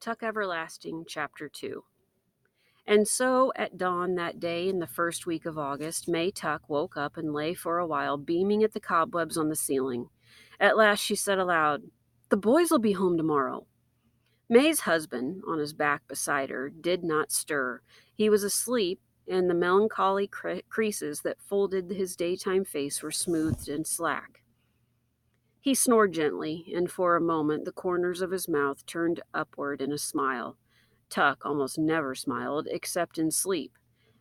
Tuck Everlasting, Chapter 2. And so, at dawn that day in the first week of August, May Tuck woke up and lay for a while, beaming at the cobwebs on the ceiling. At last she said aloud, "The boys will be home tomorrow." May's husband, on his back beside her, did not stir. He was asleep, and the melancholy creases that folded his daytime face were smoothed and slack. He snored gently, and for a moment the corners of his mouth turned upward in a smile. Tuck almost never smiled, except in sleep.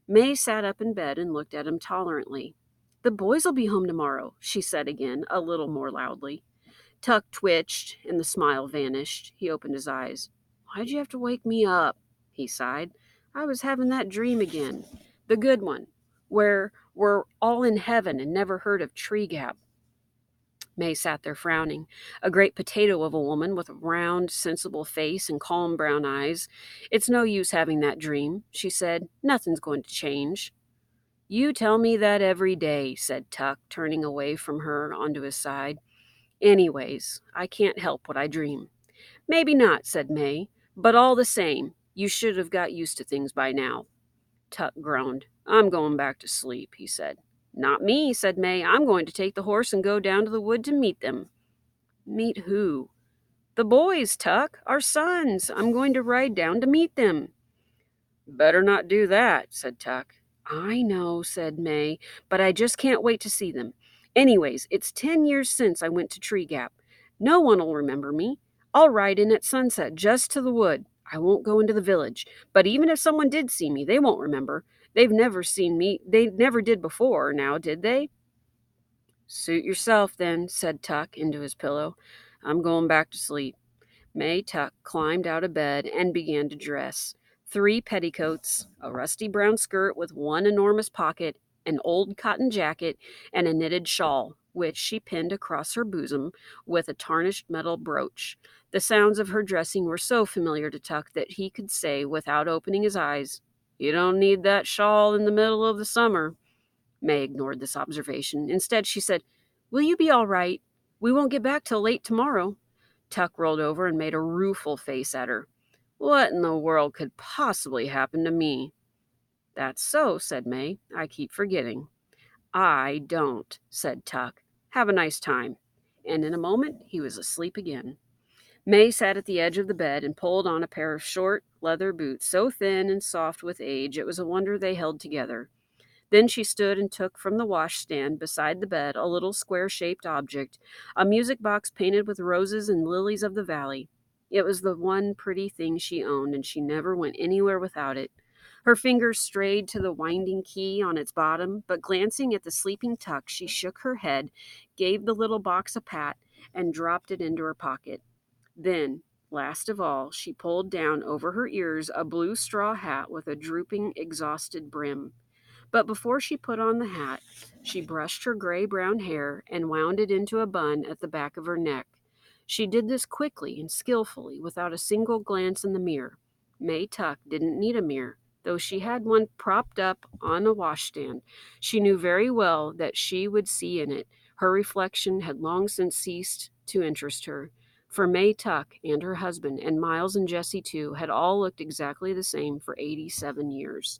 May sat up in bed and looked at him tolerantly. "The boys'll be home tomorrow," she said again, a little more loudly. Tuck twitched, and the smile vanished. He opened his eyes. "Why'd you have to wake me up?" he sighed. "I was having that dream again. The good one, where we're all in heaven and never heard of Tree Gap." May sat there frowning, a great potato of a woman with a round, sensible face and calm brown eyes. "It's no use having that dream," she said. "Nothing's going to change." "You tell me that every day," said Tuck, turning away from her onto his side. "Anyways, I can't help what I dream." "Maybe not," said May, "but all the same, you should have got used to things by now." Tuck groaned. "I'm going back to sleep," he said. "Not me," said May. "I'm going to take the horse and go down to the wood to meet them." "Meet who?" "The boys, Tuck. Our sons. I'm going to ride down to meet them." "Better not do that," said Tuck. "I know," said May, "but I just can't wait to see them. Anyways, it's 10 years since I went to Tree Gap. No one'll remember me. I'll ride in at sunset just to the wood. I won't go into the village. But even if someone did see me, they won't remember. They've never seen me. They never did before, now, did they?" "Suit yourself, then," said Tuck into his pillow. "I'm going back to sleep." May Tuck climbed out of bed and began to dress. 3 petticoats, a rusty brown skirt with one enormous pocket, an old cotton jacket, and a knitted shawl, which she pinned across her bosom with a tarnished metal brooch. The sounds of her dressing were so familiar to Tuck that he could say, without opening his eyes, "You don't need that shawl in the middle of the summer." May ignored this observation. Instead, she said, "Will you be all right? We won't get back till late tomorrow." Tuck rolled over and made a rueful face at her. "What in the world could possibly happen to me?" "That's so," said May. "I keep forgetting." "I don't," said Tuck. "Have a nice time." And in a moment he was asleep again. May sat at the edge of the bed and pulled on a pair of short leather boots so thin and soft with age it was a wonder they held together. Then she stood and took from the washstand beside the bed a little square-shaped object, a music box painted with roses and lilies of the valley. It was the one pretty thing she owned, and she never went anywhere without it. Her fingers strayed to the winding key on its bottom, but glancing at the sleeping Tuck, she shook her head, gave the little box a pat, and dropped it into her pocket. Then, last of all, she pulled down over her ears a blue straw hat with a drooping, exhausted brim. But before she put on the hat, she brushed her gray-brown hair and wound it into a bun at the back of her neck. She did this quickly and skillfully, without a single glance in the mirror. May Tuck didn't need a mirror, though she had one propped up on a washstand. She knew very well that she would see in it. Her reflection had long since ceased to interest her, for May Tuck and her husband, and Miles and Jessie too, had all looked exactly the same for 87 years.